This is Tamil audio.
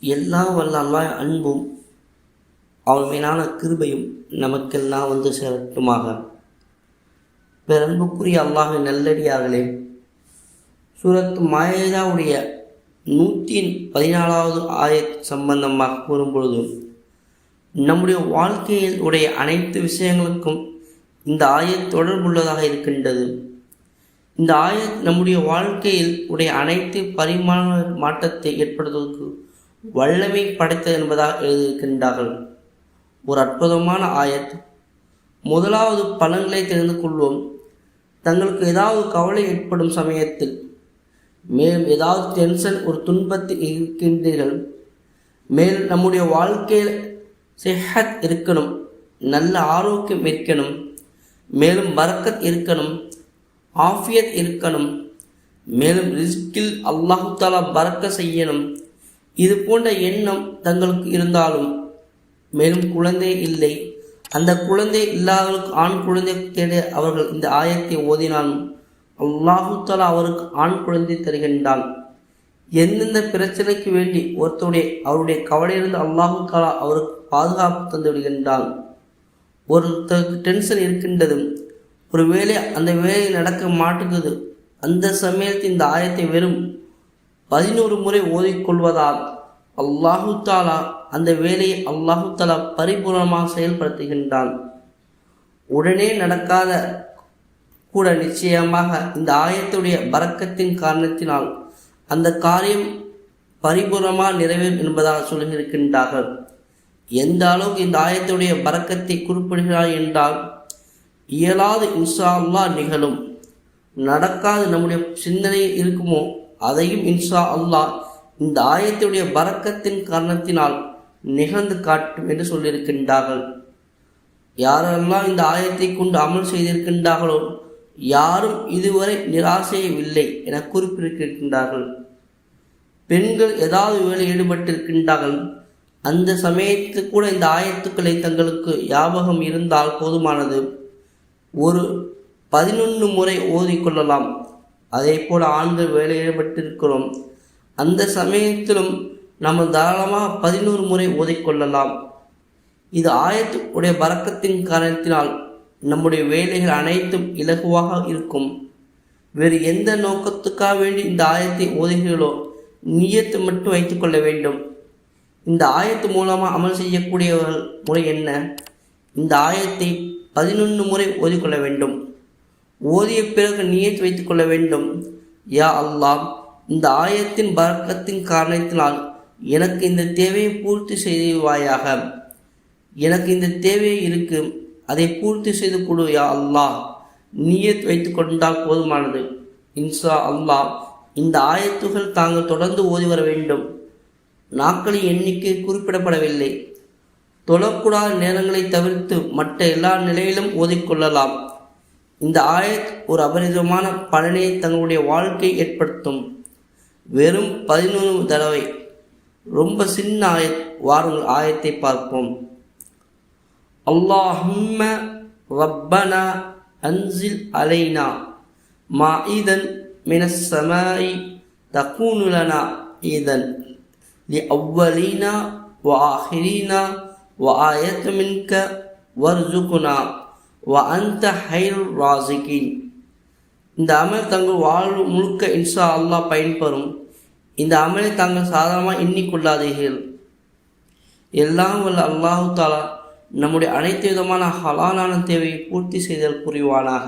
எல்லாம் வல்ல அல்லாஹ் அன்பும் அவன் மீதான கிருபையும் நமக்கெல்லாம் வந்து சேரட்டுமாக. பெரன்புக்குரிய அல்லாஹின் நல்லடியார்களே, சூரத் மாயிதாவுடைய 114வது ஆயத் சம்பந்தமாக கூறும்பொழுது, நம்முடைய வாழ்க்கையில் உடைய அனைத்து விஷயங்களுக்கும் இந்த ஆயத் தொடர்புள்ளதாக இருக்கின்றது. இந்த ஆயத் நம்முடைய வாழ்க்கையில் உடைய அனைத்து பரிமாண மாற்றத்தை ஏற்படுத்துவதற்கு வல்லமை படைத்தது என்பதாக எழுதியிருக்கின்றார்கள். ஒரு அற்புதமான ஆயத். முதலாவது பலன்களை தெரிந்து கொள்வோம். தங்களுக்கு ஏதாவது கவலை ஏற்படும் சமயத்தில், மேலும் ஏதாவது டென்ஷன், ஒரு துன்பத்தில் இருக்கின்றீர்கள், மேலும் நம்முடைய வாழ்க்கையில் சிஹத் இருக்கணும், நல்ல ஆரோக்கியம் இருக்கணும், மேலும் பரக்கத் இருக்கணும், ஆஃபியத் இருக்கணும், மேலும் ரிஸ்கில் அல்லாஹு தாலா பரக்க செய்யணும், இது போன்ற எண்ணம் தங்களுக்கு இருந்தாலும், மேலும் குழந்தை இல்லை, அந்த குழந்தை இல்லாதவர்களுக்கு ஆண் குழந்தை தேட அவர்கள் இந்த ஆயத்தை ஓதினாலும் அல்லாஹு தாலா அவருக்கு ஆண் குழந்தை தருகின்றான். எந்தெந்த பிரச்சனைக்கு வேண்டி அவருடைய கவலையிலிருந்து அல்லாஹு தாலா அவருக்கு பாதுகாப்பு தந்து விடுகின்றான். ஒருத்தருக்கு டென்ஷன் இருக்கின்றது, ஒரு வேலை அந்த வேலை நடக்க மாட்டுகிறது, அந்த சமயத்தில் இந்த ஆயத்தை வெறும் 11 முறை ஓதிக்கொள்வதால் அல்லாஹு தாலா அந்த வேலையை அல்லாஹு தாலா பரிபூர்ணமாக செயல்படுத்துகின்றான். உடனே நடக்காத கூட நிச்சயமாக இந்த ஆயத்துடைய பரக்கத்தின் காரணத்தினால் அந்த காரியம் பரிபூர்ணமாக நிறைவேறும் என்பதாக சொல்லியிருக்கின்றார்கள். எந்த அளவுக்கு இந்த ஆயத்துடைய பரக்கத்தை குறிப்பிடுகிறார் என்றால், இயலாது இன்ஷா அல்லாஹ் நிகழும், நடக்காது நம்முடைய சிந்தனையில் இருக்குமோ அதையும் இன்ஷா அல்லாஹ் இந்த ஆயத்துடைய பரக்கத்தின் காரணத்தினால் நிகழ்ந்து காட்டும் என்று சொல்லியிருக்கின்றார்கள். யாரெல்லாம் இந்த ஆயத்தை கொண்டு அமல் செய்திருக்கின்றார்களோ யாரும் இதுவரை நிராசையவில்லை என குறிப்பிட்டிருக்கின்றார்கள். பெண்கள் ஏதாவது வேலை ஈடுபட்டிருக்கின்றார்கள், அந்த சமயத்துக்கு கூட இந்த ஆயத்துக்களை தங்களுக்கு ஞாபகம் இருந்தால் போதுமானது, ஒரு 11 முறை ஓதிக்கொள்ளலாம். அதே போல் ஆண்கள் வேலை ஈடுபட்டிருக்கிறோம், அந்த சமயத்திலும் நம்ம தாராளமாக 11 முறை ஓதிக்கொள்ளலாம். இது ஆயத்துடைய பரக்கத்தின் காரணத்தினால் நம்முடைய வேலைகள் அனைத்தும் இலகுவாக இருக்கும். வேறு எந்த நோக்கத்துக்காக வேண்டி இந்த ஆயத்தை ஓதுகிறீர்களோ நியத்து மட்டும் வைத்துக்கொள்ள வேண்டும். இந்த ஆயத்து மூலமாக அமல் செய்யக்கூடியவர்கள் முறை என்ன? இந்த ஆயத்தை 11 முறை ஓதிக்கொள்ள வேண்டும். ஓதிய பிறகு நியத்து வைத்துக்கொள்ள வேண்டும், யா அல்லாஹ், இந்த ஆயத்தின் பரக்கத்தின் காரணத்தினால் எனக்கு இந்த தேவையை பூர்த்தி செய்வாயாக, எனக்கு இந்த தேவை இருக்கு, அதை பூர்த்தி செய்து கொடு யா அல்லாஹ். நியத் வைத்து கொண்டால் போதுமானது. இன்ஷா அல்லாஹ் இந்த ஆயத்துகள் தாங்கள் தொடர்ந்து ஓதி வர வேண்டும். நாட்களின் எண்ணிக்கை குறிப்பிடப்படவில்லை. தொழக்கூடாத நேரங்களை தவிர்த்து மற்ற எல்லா நிலையிலும் ஓதிக்கொள்ளலாம். இந்த ஆயத் ஒரு அபரிதமான பலனை தங்களுடைய வாழ்க்கை ஏற்படுத்தும். வெறும் 11 தடவை, ரொம்ப சின்ன ஆயத். வாருங்கள் ஆயத்தை பார்ப்போம். அல்லாஹும்ம ரப்பனா அன்சில் அலைனா மாஇதன் மினஸ் ஸமாஇ தகூனு லனா ஈதன் லிஅவ்வலீனா வஆஹிரீனா வஆயத மின்க வர்ஸுக்னா வஅன்த ஹைருர் ராஸிகீன். இந்த அமல் தங்கள் வாழ்வு முழுக்க இன்ஷா அல்லாஹ் பயன்பெறும். இந்த அமலை தாங்கள் சாதாரணமாக எண்ணிக்கொள்ளாதீர்கள். எல்லாம் வல்ல அல்லாஹு தாலா நம்முடைய அனைத்து விதமான ஹலாலான தேவையை பூர்த்தி செய்தல் புரிவானாக.